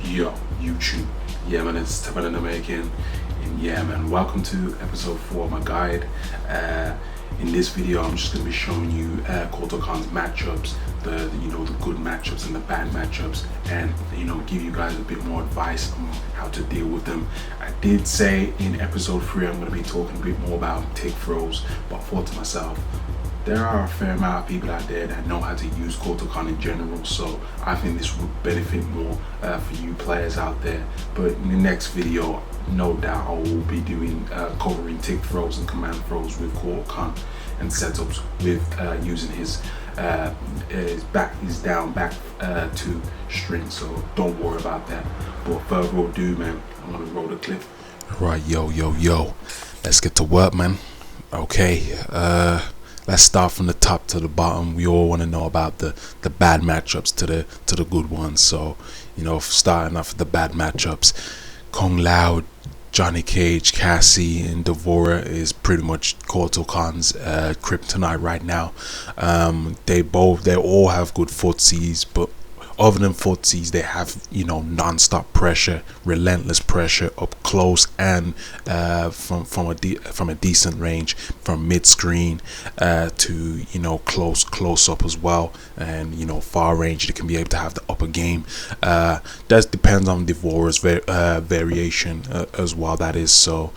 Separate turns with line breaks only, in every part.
Yo, YouTube. Yeah, man, it's Tevron again. And yeah, man, welcome to episode 4 of my guide. In this video, I'm just going to be showing you Kotal Kahn's matchups, the good matchups and the bad matchups, and give you guys a bit more advice on how to deal with them. I did say in episode 3 I'm going to be talking a bit more about tick throws, but I thought to myself, there are a fair amount of people out there that know how to use Kotal Kahn in general, so I think this would benefit more for you players out there. But in the next video, no doubt I will be doing covering tick throws and command throws with Kotal Kahn and setups with using his down back 2 string, so don't worry about that. But further ado, man, I'm gonna roll the clip.
Right, yo, let's get to work, man. Okay, let's start from the top to the bottom. We all want to know about the bad matchups to the good ones. So, starting off with the bad matchups, Kung Lao, Johnny Cage, Cassie, and Devore is pretty much Kotal Kahn's kryptonite right now. They all have good footsies, but other than footsies, they have non-stop pressure, relentless pressure up close and from a decent range, from mid-screen to close up as well, and far range. They can be able to have the upper game. That depends on Devorah's variation as well. That is so.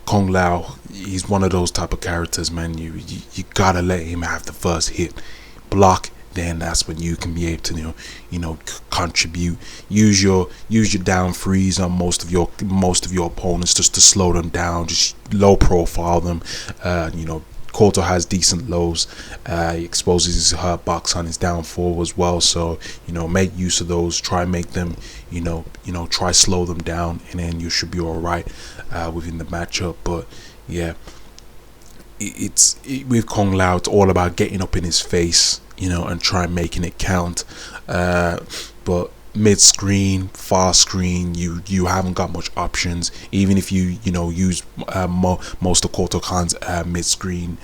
Kung Lao, he's one of those type of characters, man. You gotta let him have the first hit. Block, then that's when you can be able to contribute. Use your down freeze on most of your opponents, just to slow them down, just low profile them. Kotal has decent lows. He exposes his hurt box on his down 4 as well, so make use of those. Try make them try slow them down, and then you should be all right within the matchup. But yeah, with Kung Lao, it's all about getting up in his face, and try making it count. But mid-screen, far screen, you haven't got much options. Even if you use most of Kotal Kahn's mid-screen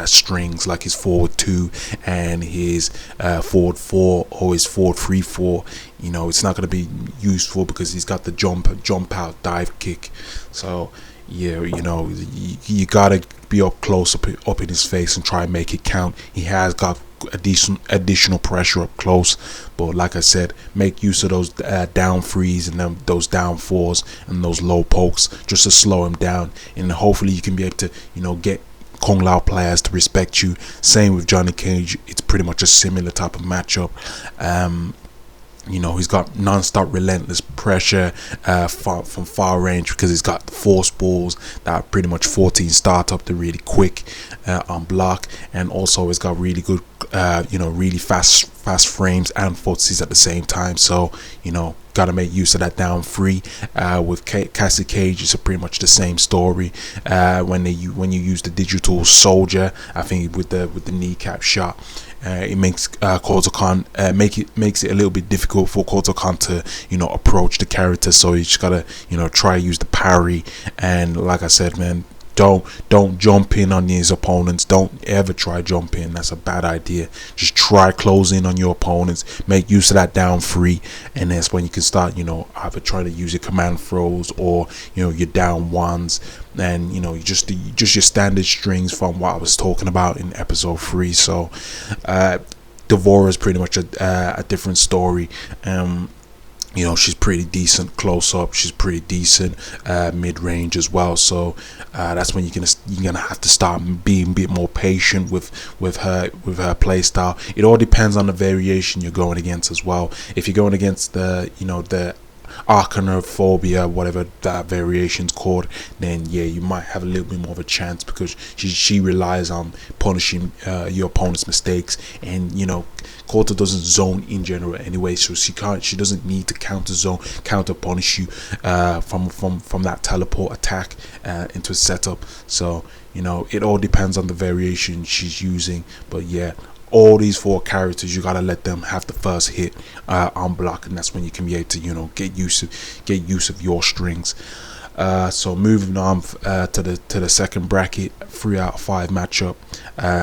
strings, like his forward 2 and his forward 4 or his forward 3-4, it's not going to be useful because he's got the jump out dive kick. So yeah, you gotta be up close, up in his face, and try and make it count. He has got additional pressure up close, but like I said, make use of those down threes and those down 4s and those low pokes just to slow him down, and hopefully you can be able to get Kung Lao players to respect you. Same with Johnny Cage, it's pretty much a similar type of matchup. He's got non-stop relentless pressure from far range, because he's got the force balls that are pretty much 14 startup. They're really quick on block, and also he's got really good really fast frames and footsies at the same time. So gotta make use of that down 3. With Cassie Cage, it's pretty much the same story. When you use the digital soldier, I think with the kneecap shot, it makes Kotal Kahn makes it a little bit difficult for Kotal Kahn to approach the character. So you just gotta try to use the parry. And like I said, man, don't jump in on his opponents. Don't ever try jump in. That's a bad idea. Just try close in on your opponents. Make use of that down 3, and that's when you can start either try to use your command throws or your down 1s, and just your standard strings from what I was talking about in episode 3. So Devorah is pretty much a different story. She's pretty decent close up. She's pretty decent mid range as well. So that's when you're gonna have to start being a bit more patient with her play style. It all depends on the variation you're going against as well. If you're going against the Arcanophobia, whatever that variation's called, then yeah, you might have a little bit more of a chance, because she relies on punishing your opponent's mistakes, and Kotal doesn't zone in general anyway, so she doesn't need to counter punish you from that teleport attack into a setup. So it all depends on the variation she's using. But yeah, all these 4 characters, you gotta let them have the first hit on block, and that's when you can be able to get use of your strings. So moving on to the second bracket, 3 out of 5 matchup.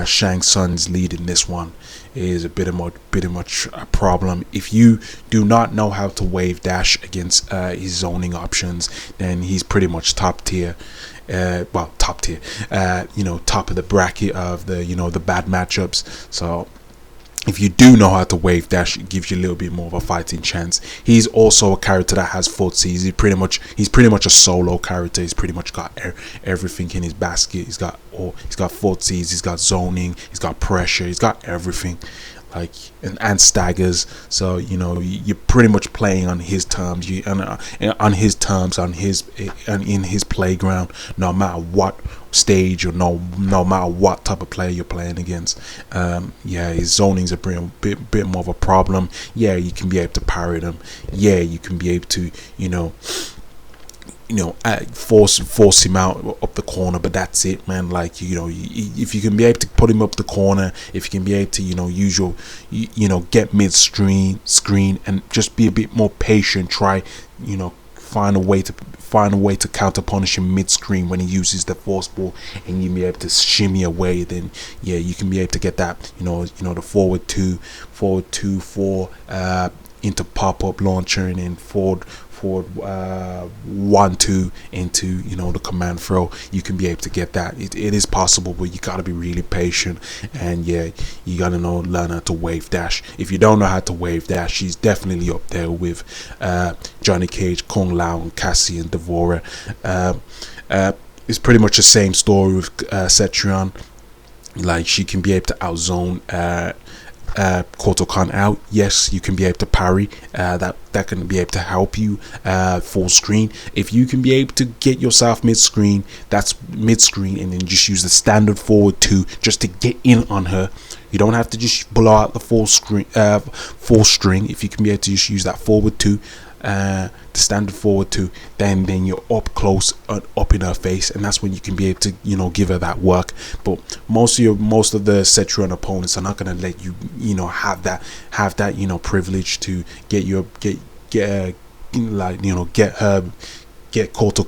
Shang Tsung's leading this one. Is a bit much a problem. If you do not know how to wave dash against his zoning options, then he's pretty much top tier. Top tier. Top of the bracket of the the bad matchups. So if you do know how to wave dash, it gives you a little bit more of a fighting chance. He's also a character that has footsies. He's pretty much a solo character. He's pretty much got everything in his basket. He's got footsies. He's got zoning. He's got pressure. He's got everything, and staggers. So you're pretty much playing on his terms. On in his playground, no matter what stage or no matter what type of player you're playing against. His zoning's a bit more of a problem. You can be able to parry them. You can be able to force him out up the corner, but that's it, man. If you can be able to put him up the corner, if you can be able to use your get mid screen and just be a bit more patient, try find a way to counter punish him mid screen when he uses the force ball, and you be able to shimmy away, then you can be able to get that the forward 2-4 into pop-up launcher, and then forward 1-2 into the command throw. You can be able to get that. It is possible, but you got to be really patient, and you got to learn how to wave dash. If you don't know how to wave dash, he's definitely up there with Johnny Cage, Kung Lao, and Cassie and Devorah. It's pretty much the same story with Cetrion. She can be able to outzone Kotal Kahn out. Yes, you can be able to parry. That can be able to help you full screen. If you can be able to get yourself mid screen, that's mid screen, and then just use the standard forward 2 just to get in on her. You don't have to just blow out the full string. If you can be able to just use that forward 2, the standard forward 2, then you're up close, up in her face, and that's when you can be able to give her that work. But most of the Cetrion opponents are not going to let you have that privilege to get Kotal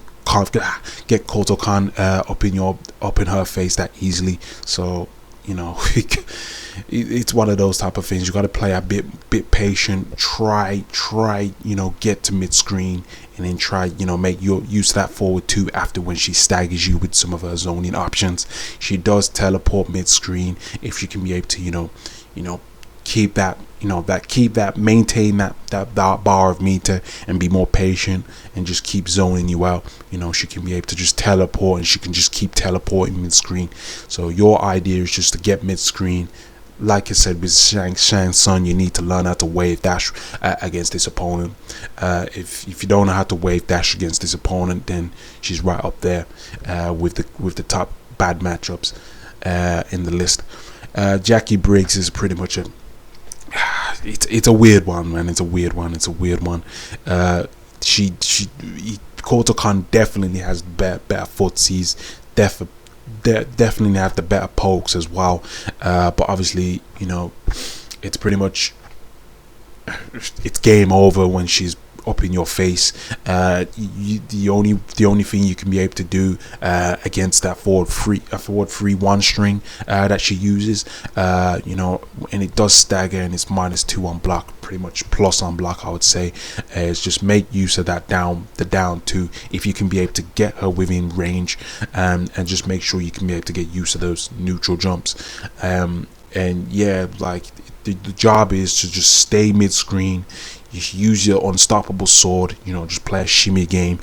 Kahn up in her face that easily. So it's one of those type of things. You got to play a bit patient. Try get to mid screen, and then try make your use that forward 2 after when she staggers you with some of her zoning options. She does teleport mid screen. If you can be able to maintain that bar of meter and be more patient and just keep zoning you out, she can be able to just teleport, and she can just keep teleporting mid screen. So your idea is just to get mid screen. Like I said, with Shang Tsung, you need to learn how to wave dash against this opponent. If you don't know how to wave dash against this opponent, then she's right up there with the top bad matchups in the list. Jackie Briggs is pretty much it's a weird one, man. It's a weird one. Kotal Kahn definitely has better footsies. Definitely have the better pokes as well, but obviously it's pretty much it's game over when she's up in your face. The only thing you can be able to do against that forward 3-1 string that she uses, and it does stagger, and it's -2 on block, pretty much plus on block, I would say, is just make use of that down 2 if you can be able to get her within range, and just make sure you can be able to get use of those neutral jumps. The job is to just stay mid screen. You use your unstoppable sword, just play a shimmy game,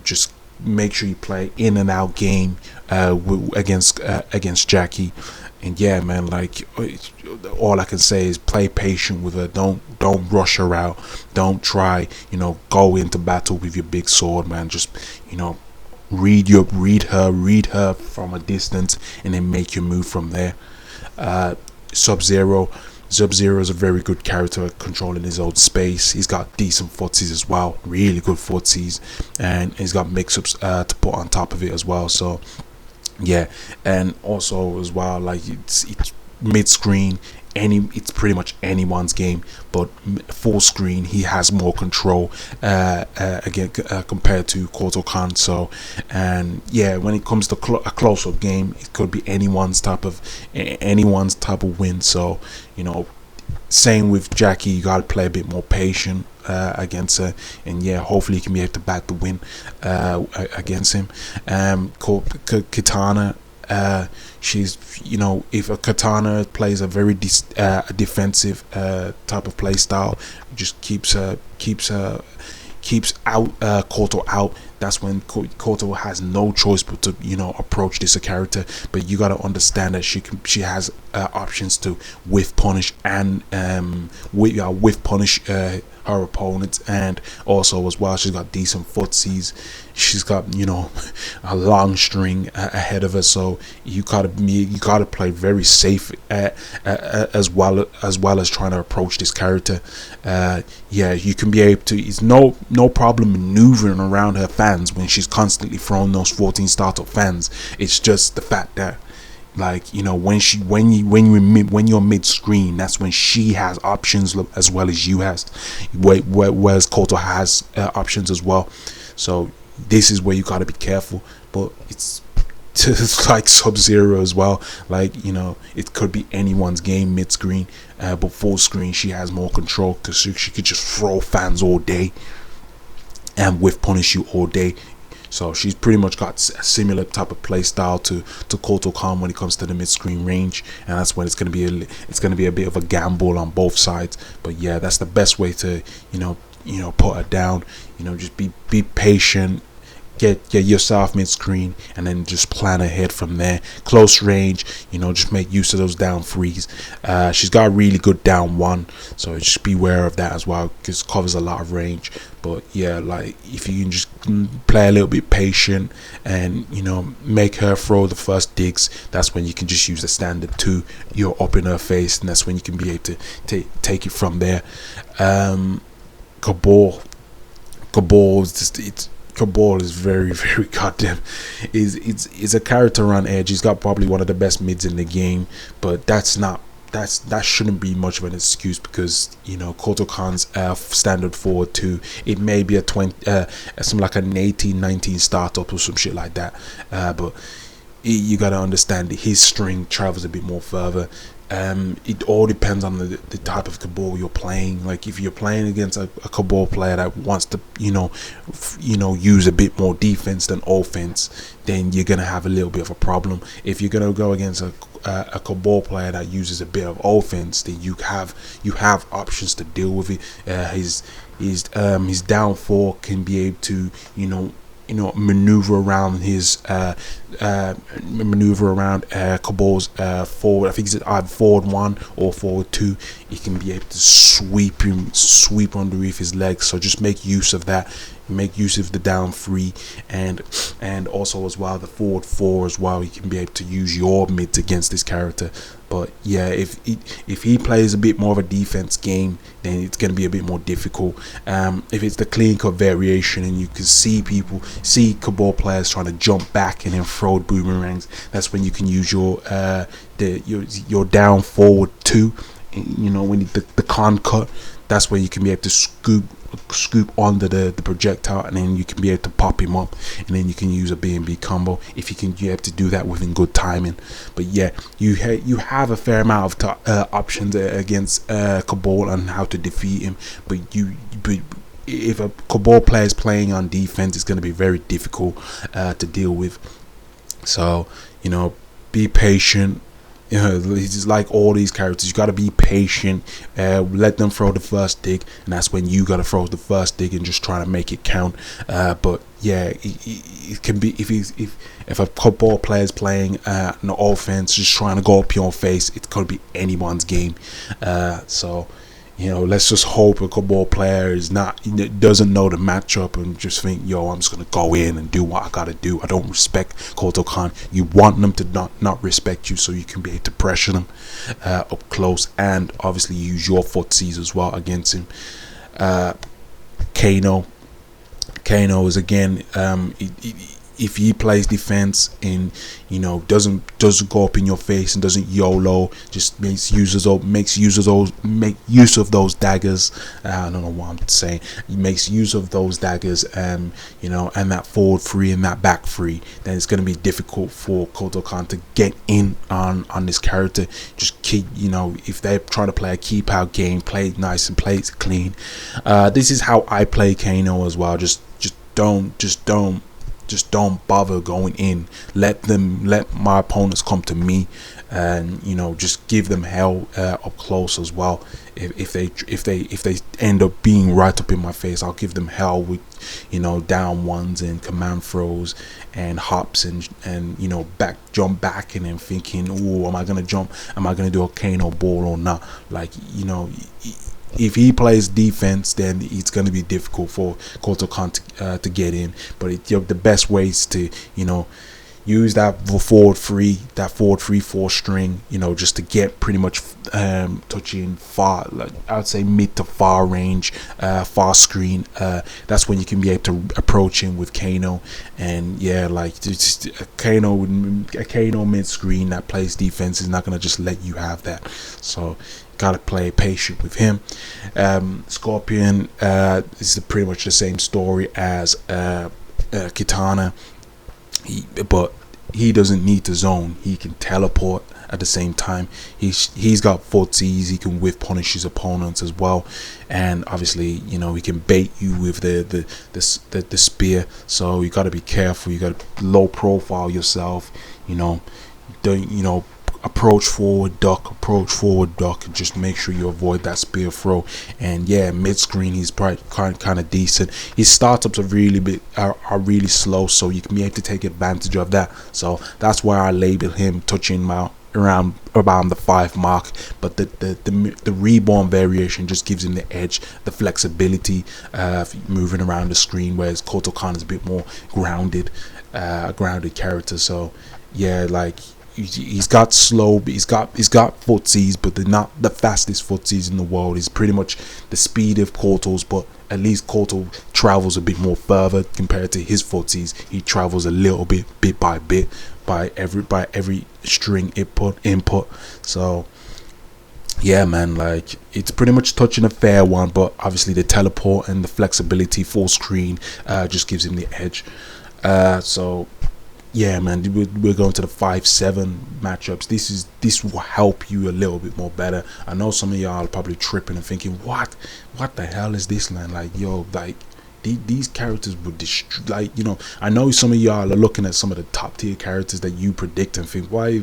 just make sure you play in and out game against Jackie. And man, all I can say is play patient with her. Don't rush her out. Don't try go into battle with your big sword, man. Just read her from a distance, and then make your move from there. Sub-Zero is a very good character at controlling his own space. He's got decent footsies as well, really good footsies, and he's got mix-ups to put on top of it as well. So and also as well, it's mid-screen, it's pretty much anyone's game, but full screen he has more control again compared to Kotal Kahn. So, and yeah, when it comes to a close-up game, it could be anyone's type of win. So, you know, same with Jackie, you gotta play a bit more patient against her, and yeah, hopefully you can be able to back the win against him. Katana, she's, you know, if a Katana plays a very defensive type of play style, just keeps out Kotal out, that's when Kotal has no choice but to, you know, approach this character. But you got to understand that she has options to whiff punish and whiff punish her opponents, and also as well she's got decent footsies. She's got, you know, a long string ahead of her, so you gotta play very safe as well as trying to approach this character. Yeah, you can be able to, it's no problem maneuvering around her fans when she's constantly throwing those 14 startup fans. It's just the fact that, like, you know, when you're mid screen, that's when she has options as well as you has, whereas Kotal has options as well. So this is where you got to be careful. But it's like Sub-Zero as well. Like, you know, it could be anyone's game mid screen, but full screen she has more control, because she could just throw fans all day and whiff punish you all day. So she's pretty much got a similar type of play style to Kotal Kahn when it comes to the mid screen range, and that's when it's gonna be a bit of a gamble on both sides. But yeah, that's the best way to, you know, put her down. You know, just be patient, get yourself mid screen, and then just plan ahead from there. Close range, you know, just make use of those down threes. She's got a really good down one, so just beware of that as well, because it covers a lot of range. But yeah, like, if you can just play a little bit patient and, you know, make her throw the first digs, that's when you can just use the standard 2. You're up in her face, and that's when you can be able to take it from there. Cabal is just, Cabal is very, very goddamn, is a character on edge. He's got probably one of the best mids in the game, but that shouldn't be much of an excuse, because, you know, Kotal Kahn's standard forward 2, it may be a 20 something like an 18-19 startup or some shit like that, but you gotta understand that his string travels a bit more further. It all depends on the type of Cabal you're playing. Like, if you're playing against a Cabal player that wants to, you know, use a bit more defense than offense, then you're gonna have a little bit of a problem. If you're gonna go against a Cabal player that uses a bit of offense, then you have options to deal with it. His down 4 can be able to, you know, maneuver around Cabal's forward. I think it's either forward 1 or forward 2. He can be able to sweep underneath his legs. So just make use of that. Make use of the down 3, and also as well the forward 4 as well. You can be able to use your mids against this character. But yeah, if he plays a bit more of a defense game, then it's going to be a bit more difficult. If it's the clean cut variation, and you can see Cabal players trying to jump back and then throw boomerangs, that's when you can use your down forward 2. You know, when the con cut, that's where you can be able to scoop under the projectile, and then you can be able to pop him up, and then you can use a B&B combo if you have to do that within good timing. But yeah, you have a fair amount of options against Cabal on how to defeat him, but if a Cabal player is playing on defense, it's going to be very difficult to deal with. So, you know, be patient. You know, it's like all these characters, you got to be patient, let them throw the first dig, and that's when you got to throw the first dig and just try to make it count. But yeah, it can be, if a Cabal player is playing an offense, just trying to go up your face, it could be anyone's game. So, you know, let's just hope a Cabal player doesn't know the matchup and just think, yo, I'm just gonna go in and do what I gotta do. I don't respect Kotal Kahn. You want them to not respect you, so you can be able to pressure them up close, and obviously use your footsies as well against him. Kano is again, if he plays defense and doesn't go up in your face and doesn't YOLO, just makes use of those daggers. I don't know what I'm saying. He makes use of those daggers, and that forward free and that back free. Then it's going to be difficult for Kotal Kahn to get in on this character. Just keep, if they're trying to play a keep out game, play it nice and play it clean. This is how I play Kano as well. Just don't bother going in. Let my opponents come to me, and just give them hell up close as well. If they end up being right up in my face, I'll give them hell with down ones and command throws and hops and jump back and then thinking, oh, am I gonna jump? Am I gonna do a Kano ball or not? Like, if he plays defense, then it's going to be difficult for Kotal Kahn to get in. But the best way is to use that forward 3-4 string, just to get pretty much touching far, like I'd say mid to far range, far screen. That's when you can be able to approach him with Kano. And yeah, like just a Kano mid screen that plays defense is not going to just let you have that. So gotta play patient with him. Scorpion is pretty much the same story as Katana, but he doesn't need to zone. He can teleport at the same time. He's got footsies. He can whiff punish his opponents as well, and obviously he can bait you with the spear. So you got to be careful. You got to low profile yourself. Don't approach forward duck, and just make sure you avoid that spear throw. And yeah, mid screen he's probably kind of decent. His startups are really slow, so you can be able to take advantage of that. So that's why I label him touching around the 5 mark. But the reborn variation just gives him the edge, the flexibility of moving around the screen, whereas Kotal Kahn is a bit more grounded character. So yeah, like he's got footsies, but they're not the fastest footsies in the world. He's pretty much the speed of Kotal's, but at least Kotal travels a bit more further compared to his footsies. He travels a little bit by bit, by every string input. So yeah, man, like it's pretty much touching a fair one, but obviously the teleport and the flexibility full screen just gives him the edge. So yeah, man, we're going to the 5-7 matchups. This will help you a little bit more better. I know some of y'all are probably tripping and thinking, what the hell is this, man? Like, yo, like these characters would destroy. Like, I know some of y'all are looking at some of the top tier characters that you predict and think, why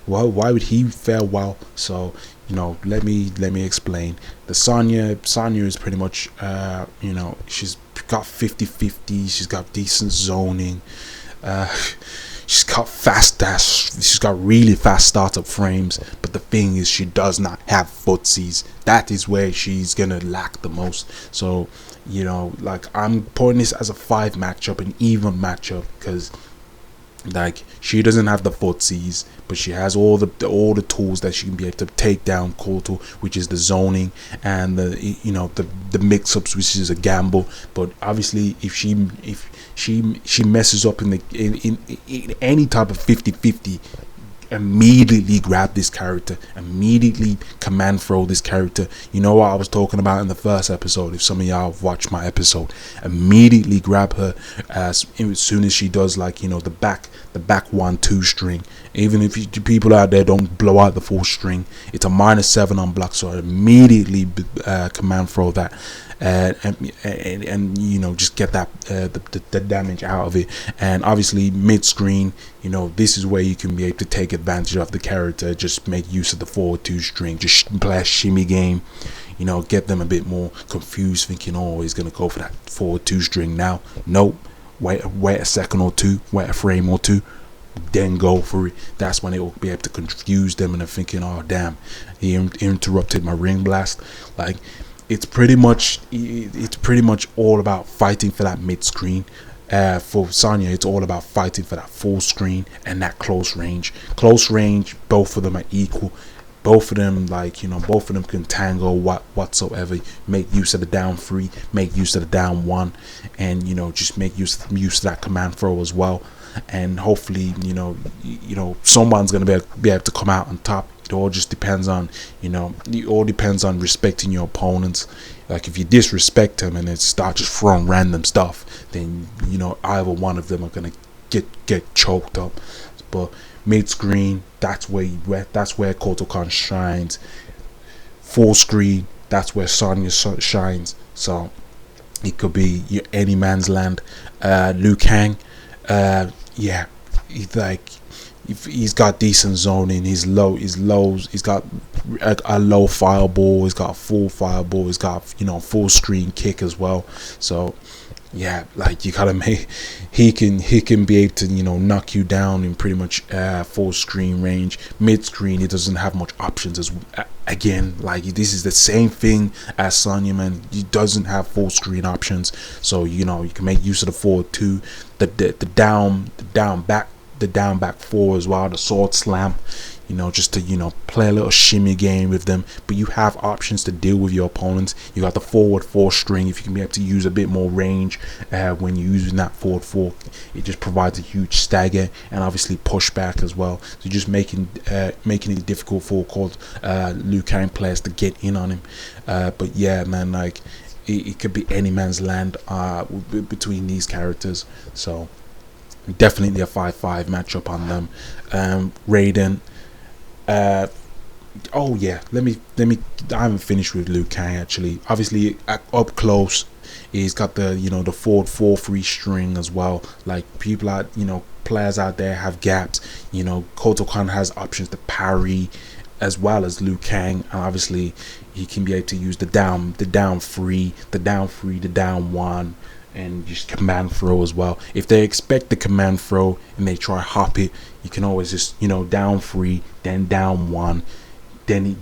would he fare well? So let me explain. The Sonya is pretty much she's got 50-50. She's got decent zoning. She's got really fast startup frames, but the thing is, she does not have footsies. That is where she's gonna lack the most. So like, I'm putting this as a 5 matchup, an even matchup, because like she doesn't have the footsies, but she has all the tools that she can be able to take down Kotal, which is the zoning and the mix-ups, which is a gamble. But obviously, if she messes up in any type of 50-50, immediately grab this character, immediately command throw this character. You know what I was talking about in the first episode? If some of y'all have watched my episode, immediately grab her as soon as she does, like, the back 1-2 string. Even if people out there don't blow out the full string, it's a -7 on block, so I immediately command throw that. And just get that the damage out of it. And obviously mid screen, this is where you can be able to take advantage of the character. Just make use of the forward 2 string, just play a shimmy game, get them a bit more confused, thinking, oh, he's gonna go for that forward 2 string now. Nope, wait a second or two, wait a frame or two, then go for it. That's when it will be able to confuse them, and they're thinking, oh damn, he interrupted my ring blast. Like, it's pretty much all about fighting for that mid screen. For Sonya, it's all about fighting for that full screen and that close range. Both of them are equal. both of them, like, both of them can tango whatsoever. Make use of the down 3, make use of the down 1, and just make use of that command throw as well. And hopefully, someone's gonna be able to come out on top. It all just depends on, respecting your opponents. Like, if you disrespect them and then start just throwing random stuff, then either one of them are gonna get choked up. But mid screen, that's where Kotal Kahn shines. Full screen, that's where Sonya shines. So it could be any man's land. Liu Kang, yeah, he's got decent zoning. He's lows. He's got a low fireball. He's got a full fireball. He's got full screen kick as well. So yeah, like, you gotta make he can be able to knock you down in pretty much full screen range. Mid screen, he doesn't have much options as again. Like, this is the same thing as Sonya, man. He doesn't have full screen options. So you can make use of the forward 2, the down back 4 as well, the sword slam, just to play a little shimmy game with them. But you have options to deal with your opponents. You got the forward 4 string. If you can be able to use a bit more range when you're using that forward 4, it just provides a huge stagger and obviously pushback as well. So just making it difficult for Liu Kang players to get in on him. But yeah, man, like, it could be any man's land between these characters. So definitely a 5-5 matchup on them. Raiden. Oh yeah, let me. I haven't finished with Liu Kang actually. Obviously, up close, he's got the the forward 4-3 string as well. Like, people out, players out there have gaps. Kotal Kahn has options to parry, as well as Liu Kang. And obviously, he can be able to use the down 3, the down 1. And just command throw as well. If they expect the command throw and they try hop it, you can always just down 3, then down 1, then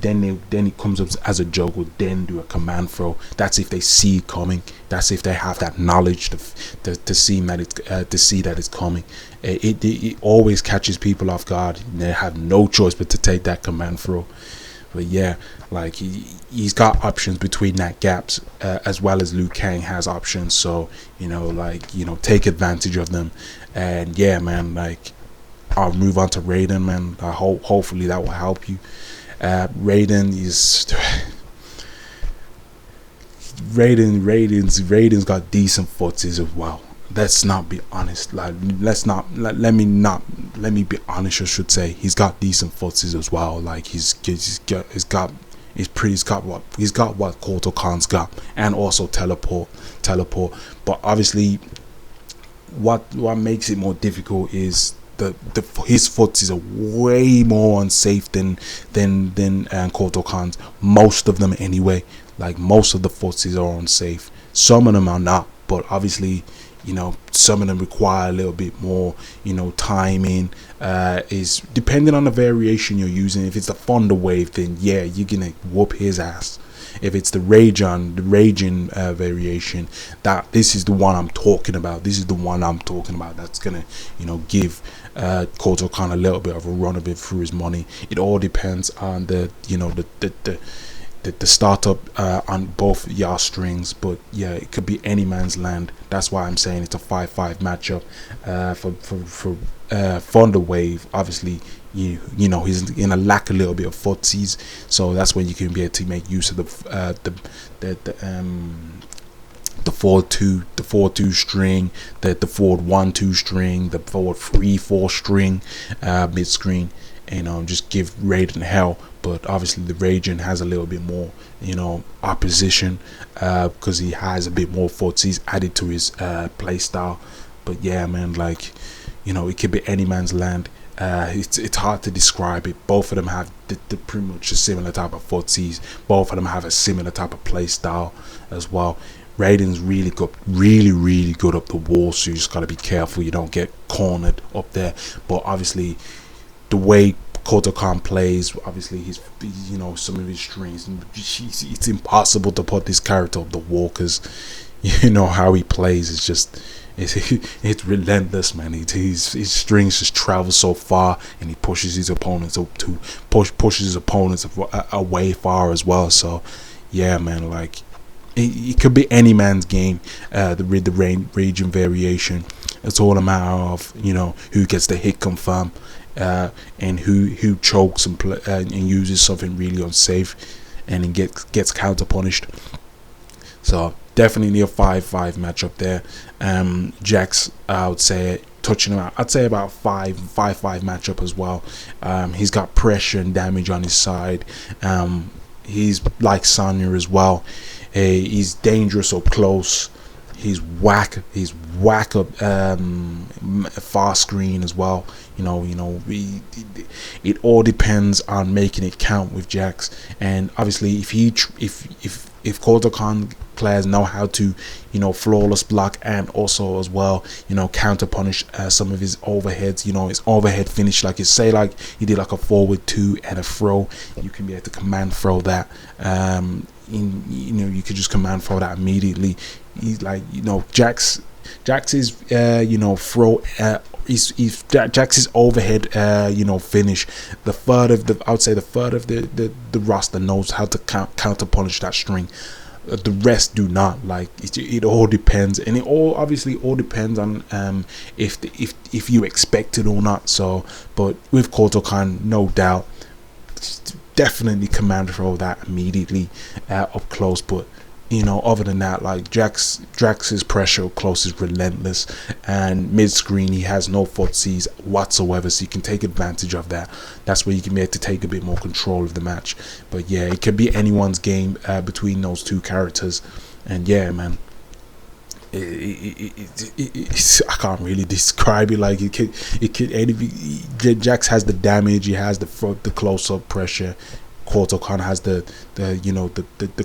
it comes up as a juggle, then do a command throw. That's if they see it coming. That's if they have that knowledge to see that it's coming. It always catches people off guard. They have no choice but to take that command throw. But yeah, like, he's got options between that gaps, as well as Liu Kang has options. So take advantage of them. And yeah, man, like, I'll move on to Raiden, man. I hopefully that will help you. Raiden's got decent footsies as well. Let's not be honest. Like, let me be honest. I should say he's got decent footsies as well. Like, he's got what Kotal Kahn's got, and also teleport. But obviously, what makes it more difficult is his footsies are way more unsafe than Kotal Kahn's. Most of them anyway. Like, most of the footsies are unsafe. Some of them are not, but obviously, some of them require a little bit more, timing. Is depending on the variation you're using. If it's the Thunder Wave, then yeah, you're gonna whoop his ass. If it's the Raging variation, this is the one I'm talking about. That's gonna, give Kotal Kahn a little bit of a run a bit through his money. It all depends on the startup on both y'all strings. But yeah, it could be any man's land. That's why I'm saying it's a 5-5 matchup. For Thunder Wave, obviously, he's gonna lack a little bit of footsies, so that's when you can be able to make use of the forward 2 string, the forward 1-2 string, the forward 3-4 string, mid screen, and just give Raiden hell. But obviously the Raiden has a little bit more opposition, because he has a bit more footsies added to his play style. But yeah, man, like, it could be any man's land. It's hard to describe it. Both of them have the pretty much a similar type of footsies. Both of them have a similar type of play style as well. Raiden's really good up the wall, so you just gotta be careful you don't get cornered up there. But obviously, the way Kotal Kahn plays, obviously he's some of his strings, it's impossible to put this character up the wall, because how he plays is just it's relentless, man. His strings just travel so far, and he pushes his opponents up to pushes his opponents away far as well. So yeah, man, like it could be any man's game. The raging variation. It's all a matter of, you know, who gets the hit confirm, and who chokes and uses something really unsafe, and then gets counter punished. So definitely a 5-5 matchup there. Jax, I would say, touching about, I'd say about 5-5 matchup as well. He's got pressure and damage on his side. He's like Sonya as well. He's dangerous up close. He's whack up fast screen as well. It all depends on making it count with Jax. And obviously, if Kotal Kahn players know how to, flawless block, and also as well, counter punish some of his overheads, his overhead finish, like you say, like he did like a forward 2 and a throw, you can be able to command throw that. You could just command throw that immediately. He's like, Jax is throw Jax's overhead finish, the third of the roster knows how to counter punish that string. The rest do not. Like it all depends, and it all depends on if you expect it or not. So, but with Kotal Kahn, no doubt, definitely command throw that immediately up close. But other than that, like Jax's pressure up close is relentless, and mid screen he has no footsies whatsoever, so you can take advantage of that. That's where you can be able to take a bit more control of the match. But yeah, it could be anyone's game between those two characters, and yeah, man, I can't really describe it. Like Jax has the damage, he has the close up pressure. Kotal Kahn has the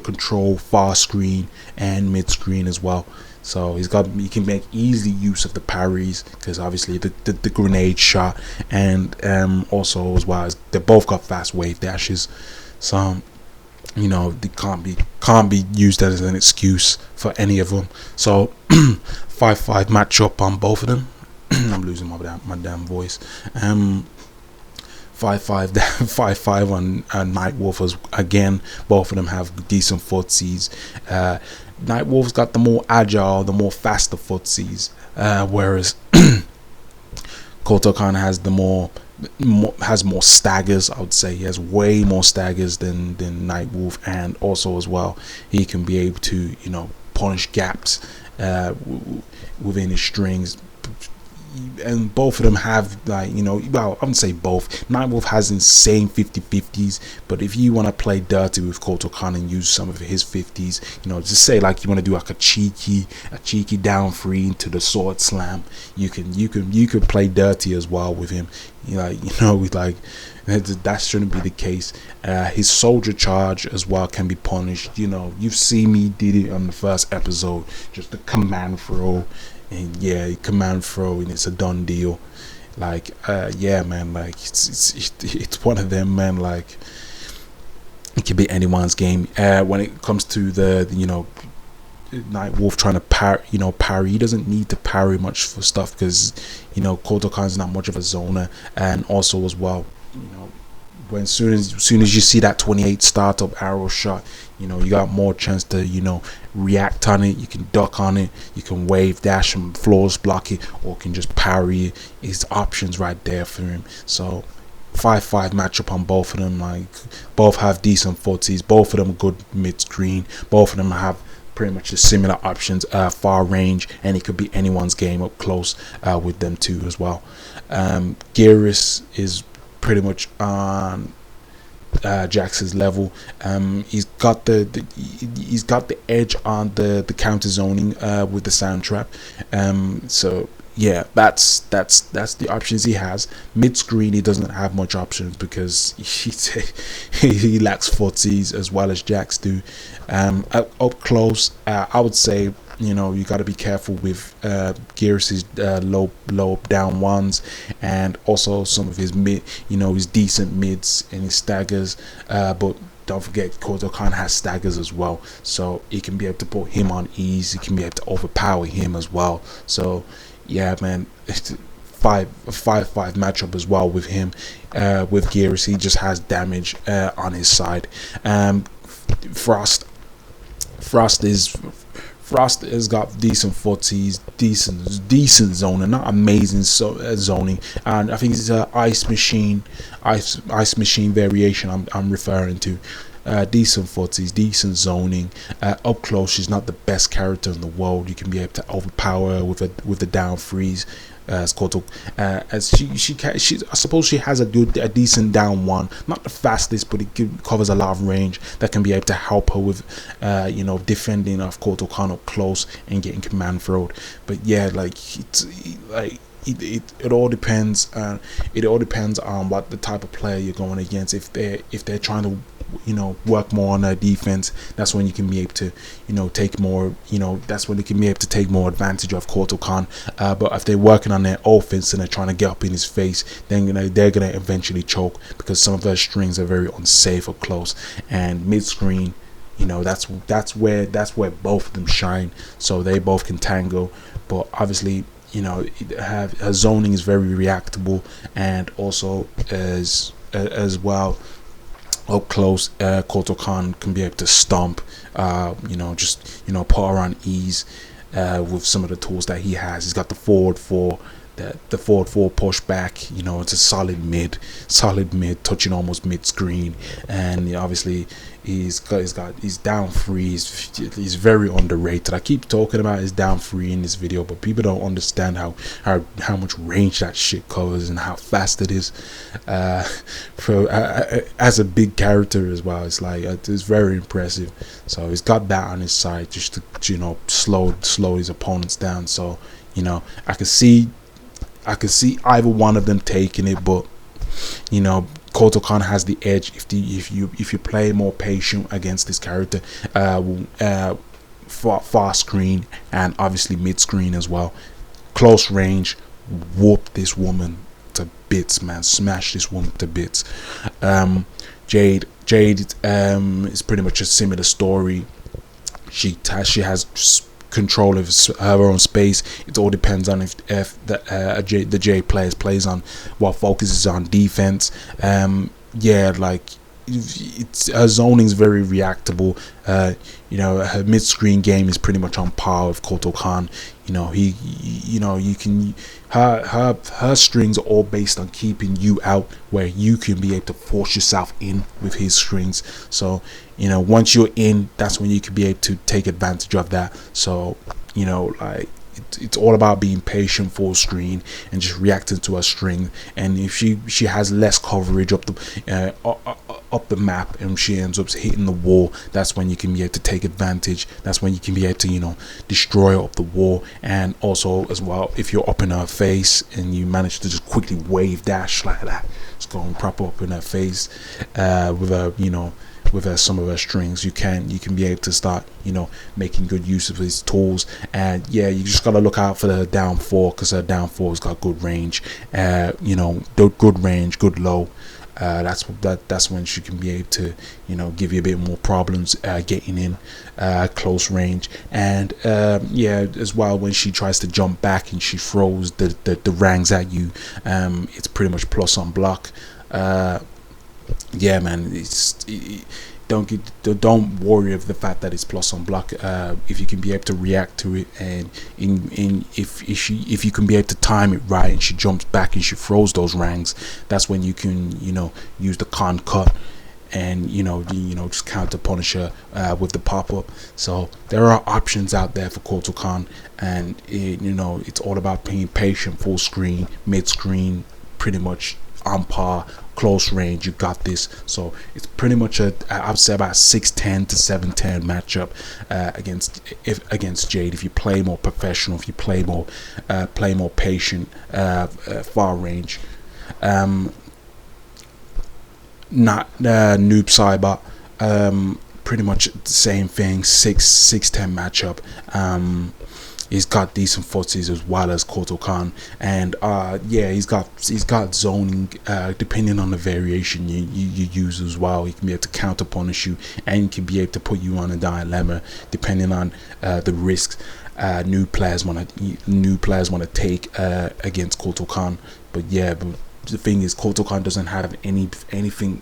control far screen and mid screen as well. So he can make easy use of the parries, because obviously the grenade shot, and also as well as they both got fast wave dashes. So they can't be used as an excuse for any of them. So 5-5 matchup on both of them. I'm losing my damn voice. 5-5 on Nightwolf again. Both of them have decent footsies. Nightwolf's got the more agile, the more faster footsies, whereas Kotal Kahn has more staggers. I would say he has way more staggers than Nightwolf, and also as well he can be able to punish gaps within his strings. And both of them have, like, well, I wouldn't say both. Nightwolf has insane 50-50s, but if you want to play dirty with Kotal Kahn and use some of his 50s, just say like you want to do like a cheeky down 3 into the sword slam, you could play dirty as well with him. That shouldn't be the case. His soldier charge as well can be punished. You've seen me did it on the first episode, just a command throw. And yeah, command throw, and it's a done deal. Like yeah, man, like it's one of them, man. Like it can be anyone's game. When it comes to the Nightwolf trying to parry, he doesn't need to parry much for stuff, because Kotal Kahn's not much of a zoner. And also as well, when soon as you see that 28 startup arrow shot, you got more chance to react on it. You can duck on it, you can wave dash and flawless block it, or can just parry it. It's options right there for him. So 5-5 matchup on both of them. Like both have decent footsies, both of them good mid screen, both of them have pretty much the similar options, far range, and it could be anyone's game up close with them too as well. Geras is pretty much on Jax's level. He's got the edge on the counter zoning with the sound trap. So yeah, that's the options he has. Mid screen he doesn't have much options, because he lacks footsies as well as Jax do. Up close, I would say you got to be careful with Geras's low down ones, and also some of his mid, his decent mids and his staggers. But don't forget Kotal Kahn has staggers as well, so you can be able to put him on ease. You can be able to overpower him as well. So yeah, man, it's 5-5 matchup as well with him. With Geras, he just has damage on his side. Frost has got decent footies, decent zoning, not amazing zoning, and I think it's a ice machine variation I'm referring to. Decent footies, decent zoning. Up close, she's not the best character in the world. You can be able to overpower her with the down freeze. As I suppose she has a decent down one, not the fastest, but it covers a lot of range that can be able to help her with defending off Kotal Kahn up close and getting command thrown. But yeah, it all depends. It all depends on what the type of player you're going against. If they're trying to work more on their defense, that's when you can be able to take more, that's when they can be able to take more advantage of Kotal Kahn. But if they're working on their offense and they're trying to get up in his face, then they're gonna eventually choke, because some of their strings are very unsafe up close and mid screen. That's where both of them shine, so they both can tango. But obviously, her zoning is very reactable, and also as well up close, Kotal Kahn can be able to stomp, just put her on ease with some of the tools that he has. He's got the forward 4, the forward 4 push back. It's a solid mid, touching almost mid screen, and obviously he's down freeze. He's very underrated. I keep talking about his down free in this video, but people don't understand how much range that shit covers and how fast it is. As a big character as well, it's very impressive. So he's got that on his side just to slow his opponents down. So I could see either one of them taking it, but Kotal Kahn has the edge if you play more patient against this character. Far screen and obviously mid screen as well. Close range, whoop this woman to bits, man. Smash this woman to bits. Jade is pretty much a similar story. She has control of her own space. It all depends on if the Jade plays on what focuses on defense. Her zoning is very reactable. Her mid-screen game is pretty much on par with Kotal Kahn. Her strings are all based on keeping you out, where you can be able to force yourself in with his strings. So once you're in, that's when you can be able to take advantage of that. So it's all about being patient full screen and just reacting to her string. And if she has less coverage up the map and she ends up hitting the wall, that's when you can be able to take advantage. That's when you can be able to destroy her up the wall. And also as well, if you're up in her face and you manage to just quickly wave dash like that, just going proper up in her face with her some of her strings, you can be able to start making good use of his tools. And yeah, you just gotta look out for the down 4, because her down 4's got good range. Good range, good low. That's when she can be able to give you a bit more problems getting in close range. And as well, when she tries to jump back and she throws the rangs at you, it's pretty much plus on block. Yeah, man, don't worry of the fact that it's plus on block. If you can be able to react to it, and if you can be able to time it right and she jumps back and she throws those rangs, that's when you can use the con cut and just counter punish her with the pop-up. So there are options out there for Kotal Kahn, and it's all about being patient, full screen, mid screen, pretty much on par. Close range, you got this. So it's pretty much I would say about 6-10 to 7-10 matchup against Jade. If you play more professional, if you play more patient, far range. Not Noob Saibot, pretty much the same thing. 6-10 matchup. he's got decent footsies as well as Kotal Kahn, and yeah, he's got zoning depending on the variation you use as well. He can be able to counter punish you, and he can be able to put you on a dilemma depending on the risks new players want to take against Kotal Kahn. But yeah, but the thing is, Kotal Kahn doesn't have anything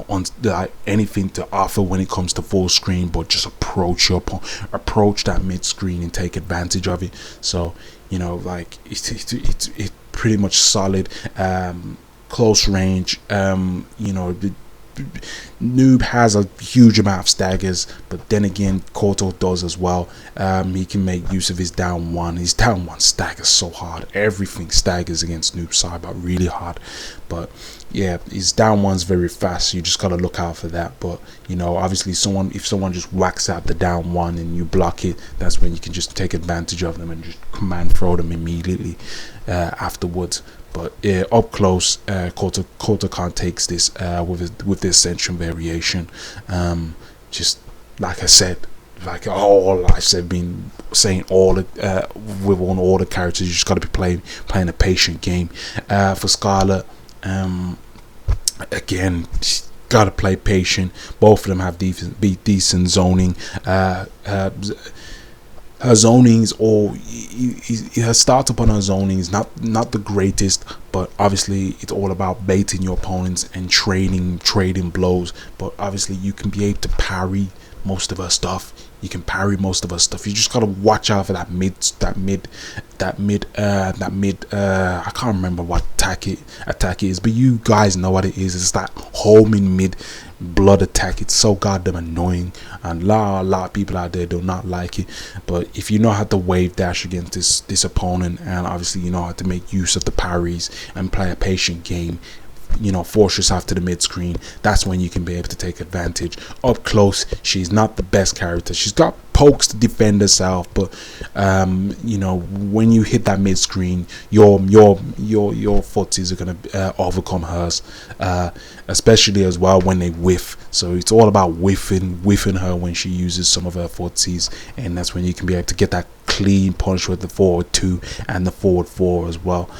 on like anything to offer when it comes to full screen, but just approach that mid screen and take advantage of it. So like it's pretty much solid close range. Noob has a huge amount of staggers, but then again Kotal does as well. He can make use of his down one. His down one staggers so hard. Everything staggers against Noob Saibot really hard. But yeah, his down one's very fast, so you just gotta look out for that. But obviously if someone just whacks out the down one and you block it, that's when you can just take advantage of them and just command throw them immediately afterwards. But yeah, up close, Kotal Kahn takes this with the Ascension variation. Just like I said, like all I said, been saying all with all the characters, you just got to be playing a patient game. For Scarlet, again, got to play patient. Both of them have decent zoning. Her zonings, or her startup on her zoning is not the greatest, but obviously it's all about baiting your opponents and trading blows. But obviously you can be able to parry most of her stuff. You just gotta watch out for that mid I can't remember what attack it is, but you guys know what it is. It's that homing mid blood attack. It's so goddamn annoying, and a lot of people out there do not like it. But if you know how to wave dash against this opponent, and obviously you know how to make use of the parries and play a patient game, force yourself to the mid screen, that's when you can be able to take advantage. Up close, she's not the best character. She's got pokes to defend herself, but when you hit that mid screen, your footsies are gonna overcome hers, especially as well when they whiff. So it's all about whiffing her when she uses some of her footsies, and that's when you can be able to get that clean punch with the forward 2 and the forward 4 as well.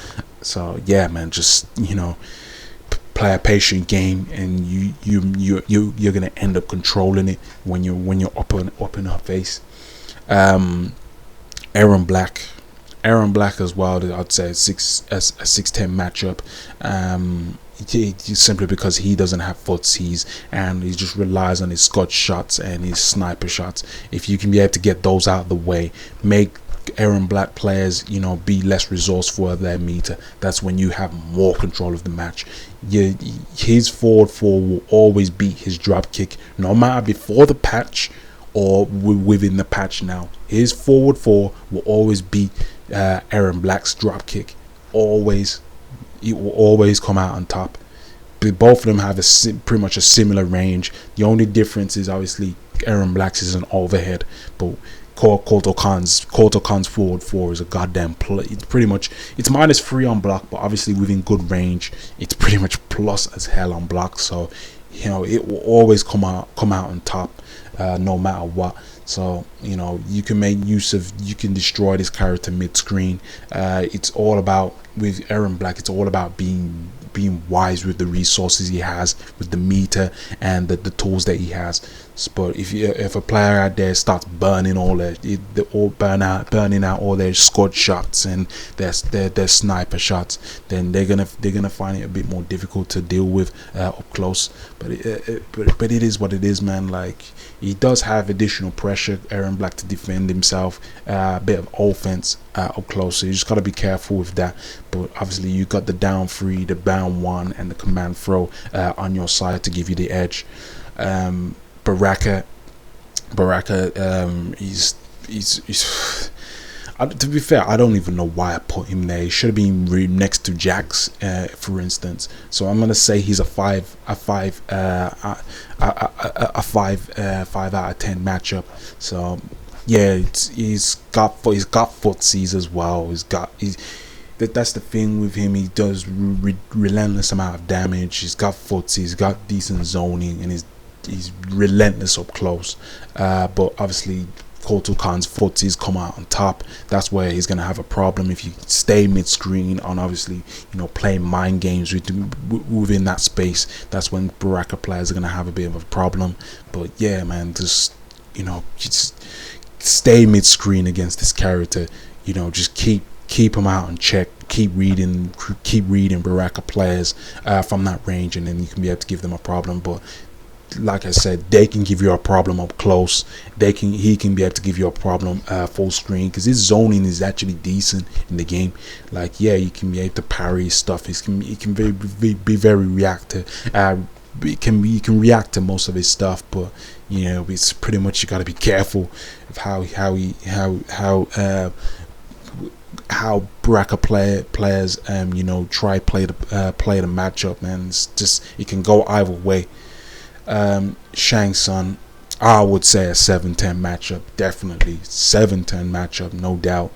So yeah, man, just play a patient game, and you're gonna end up controlling it when you're up in her face. Aaron Black as well, I'd say a 6-10 matchup. Simply because he doesn't have footsies and he just relies on his scotch shots and his sniper shots. If you can be able to get those out of the way, make Aaron Black players be less resourceful of their meter, that's when you have more control of the match. His forward 4 will always beat his drop kick, no matter before the patch or within the patch. Now his forward 4 will always beat Aaron Black's drop kick. Always, it will always come out on top. But both of them have pretty much a similar range. The only difference is obviously Aaron Black's is an overhead, but Kotal Kahn's forward 4 is a goddamn play. It's pretty much, it's -3 on block, but obviously within good range it's pretty much plus as hell on block. So it will always come out on top, no matter what. So you can make use of, you can destroy this character mid screen. It's all about, with Aaron Black, it's all about being wise with the resources he has, with the meter and the tools that he has. But if a player out there starts burning out all their squad shots and their sniper shots, then they're gonna find it a bit more difficult to deal with up close. But it is what it is, man. Like, he does have additional pressure, Aaron Black, to defend himself, a bit of offense up close, so you just got to be careful with that. But obviously you got the down 3, the down 1 and the command throw on your side to give you the edge. Baraka, he's to be fair, I don't even know why I put him there. He should have been next to Jax, for instance. So I'm gonna say he's a 5 out of 10 matchup. So yeah, he's got footsies as well. That's the thing with him. He does relentless amount of damage. He's got footsies. He's got decent zoning, and he's relentless up close. But obviously Kotal Khan's footsies come out on top, that's where he's gonna have a problem. If you stay mid-screen and obviously, you know, play mind games within that space, that's when Baraka players are gonna have a bit of a problem. But yeah, man, just, you know, just stay mid-screen against this character. You know, just keep him out in check. Keep reading Baraka players from that range, and then you can be able to give them a problem. But like I said, they can give you a problem up close. He can be able to give you a problem full screen, because his zoning is actually decent in the game. Like, yeah, you can be able to parry stuff. He can be very reactive. You can react to most of his stuff, but you know, it's pretty much, you got to be careful of how Baraka players you know, try play the matchup, man. It's just, it can go either way. Shang Tsung, I would say a 7-10 matchup, definitely 7-10 matchup, no doubt.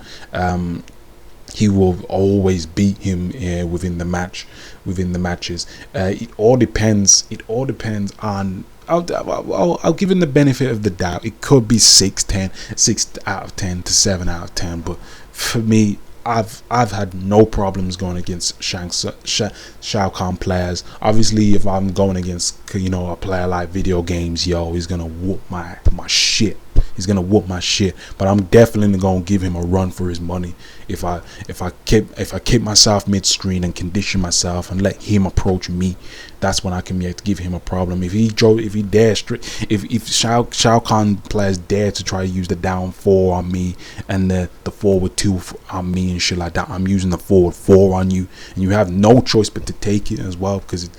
He will always beat him within the matches. It all depends on, I'll give him the benefit of the doubt. It could be 6 out of 10 to 7 out of 10, but for me, I've had no problems going against Shao Kahn players. Obviously, if I'm going against, you know, a player like Video Games, yo, he's gonna whoop my shit. He's gonna whoop my shit. But I'm definitely gonna give him a run for his money. If I keep myself mid-screen and condition myself and let him approach me, that's when I can be able to give him a problem. If Shao Kahn players dare to try to use the down 4 on me and the forward 2 on me and shit like that, I'm using the forward 4 on you, and you have no choice but to take it as well, because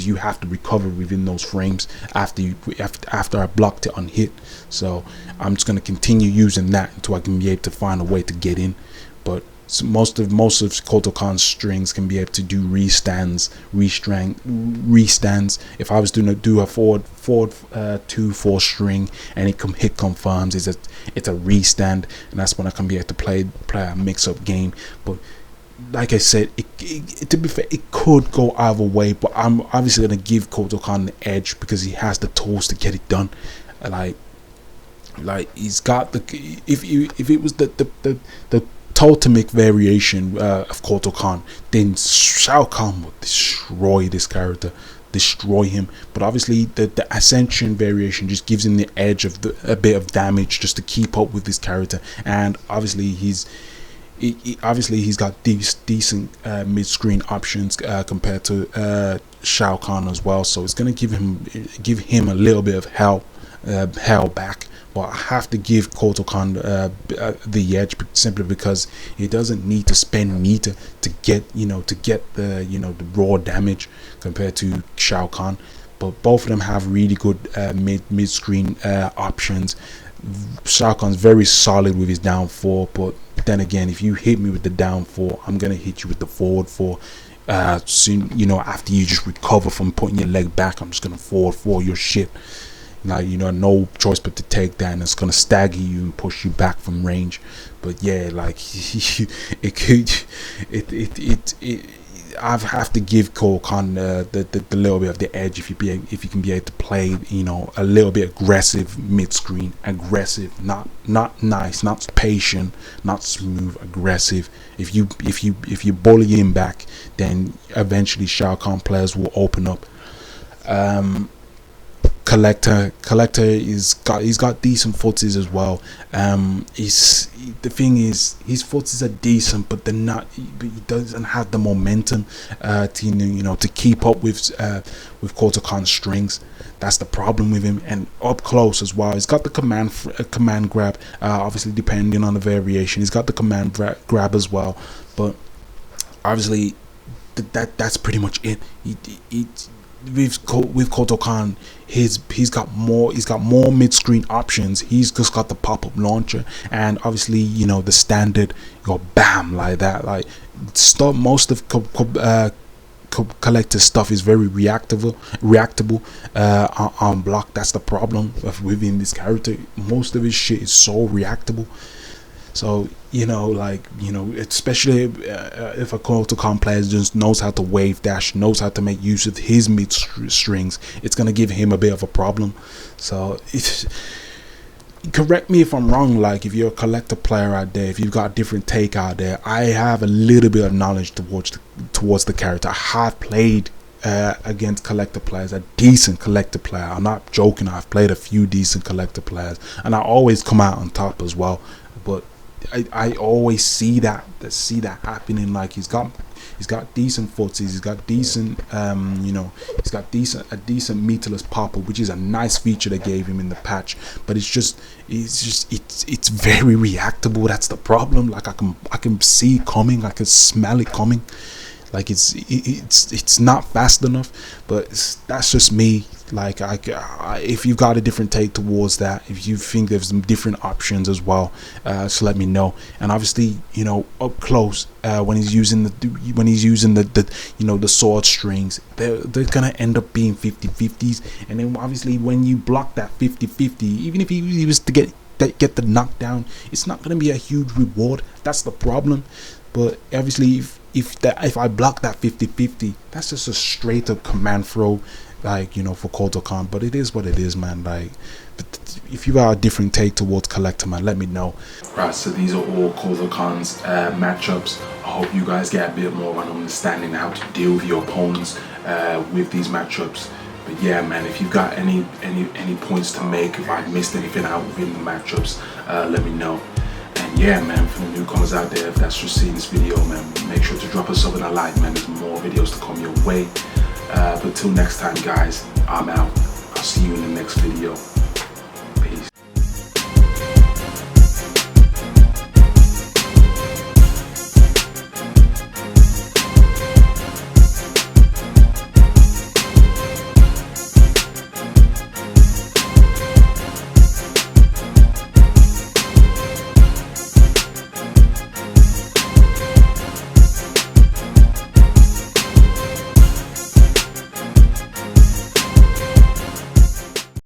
you have to recover within those frames after I blocked it on hit. So I'm just gonna continue using that until I can be able to find a way to get in. But so most of Kotal Kahn's strings can be able to do restands. If I was to do a forward 2-4 string and it hit confirms, it's a restand, and that's when I can be able to play a mix-up game. But like I said, to be fair, it could go either way, but I'm obviously gonna give Kotal Kahn the edge because he has the tools to get it done. Like he's got the, if it was the totemic variation of Kotal Kahn, then Shao Kahn would destroy this character, destroy him. But obviously the Ascension variation just gives him the edge of a bit of damage just to keep up with this character, and obviously he's got decent mid-screen options compared to Shao Kahn as well. So it's gonna give him a little bit of hell back. But I have to give Kotal Kahn the edge simply because he doesn't need to spend meter to get the raw damage compared to Shao Kahn. But both of them have really good mid-screen options. Shao Kahn's very solid with his down 4, but then again, if you hit me with the down 4, I'm gonna hit you with the forward 4. Soon, you know, after you just recover from putting your leg back, I'm just gonna forward 4 your shit. Like, you know, no choice but to take that, and it's gonna stagger you and push you back from range. But yeah, like I have to give Kotal Kahn the little bit of the edge if you can be able to play, you know, a little bit aggressive mid-screen, not nice, not patient, not smooth, aggressive. If you bully him back, then eventually Shao Kahn players will open up. Collector he's got decent footies as well. The thing is, his footies are decent, but they're not. He doesn't have the momentum to keep up with Kotal Kahn's strings. That's the problem with him. And up close as well, he's got the command grab. Obviously, depending on the variation, he's got the command grab as well. But obviously, that's pretty much it. With Kotal Kahn, he's got more mid-screen options. He's just got the pop-up launcher, and obviously, you know, the standard, you go bam like that. Like, most of Collector's stuff is very reactable on block. That's the problem within this character. Most of his shit is so reactable. So, you know, especially if a Kotal Kahn player just knows how to wave dash, knows how to make use of his mid strings, it's going to give him a bit of a problem. So correct me if I'm wrong, like if you're a collector player out there, if you've got a different take out there, I have a little bit of knowledge towards the character. I have played against collector players, a decent collector player. I'm not joking, I've played a few decent collector players, and I always come out on top as well. But I always see that happening. Like he's got decent footsies, he's got decent he's got a decent meterless popper, which is a nice feature they gave him in the patch. But it's very reactable. That's the problem. Like I can see it coming, I can smell it coming. Like it's not fast enough. But that's just me. Like if you've got a different take towards that, if you think there's some different options as well, just let me know. And obviously, up close, when he's using the sword strings, they're gonna end up being 50-50s. And then obviously when you block that 50-50, even if he was to get the knockdown, it's not gonna be a huge reward. That's the problem. But obviously if I block that 50-50, that's just a straight up command throw, like for Kotal Kahn. But it is what it is, man. Like, but if you got a different take towards collector, man, let me know.
Right, so these are all Kotal Kahn's matchups. I hope you guys get a bit more of an understanding how to deal with your opponents with these matchups. But yeah, man, if you've got any points to make, if I missed anything out within the matchups, let me know. And yeah, man, for the newcomers out there, if that's just seeing this video, man, make sure to drop a sub and a like, man. There's more videos to come your way. But till next time, guys, I'm out. I'll see you in the next video.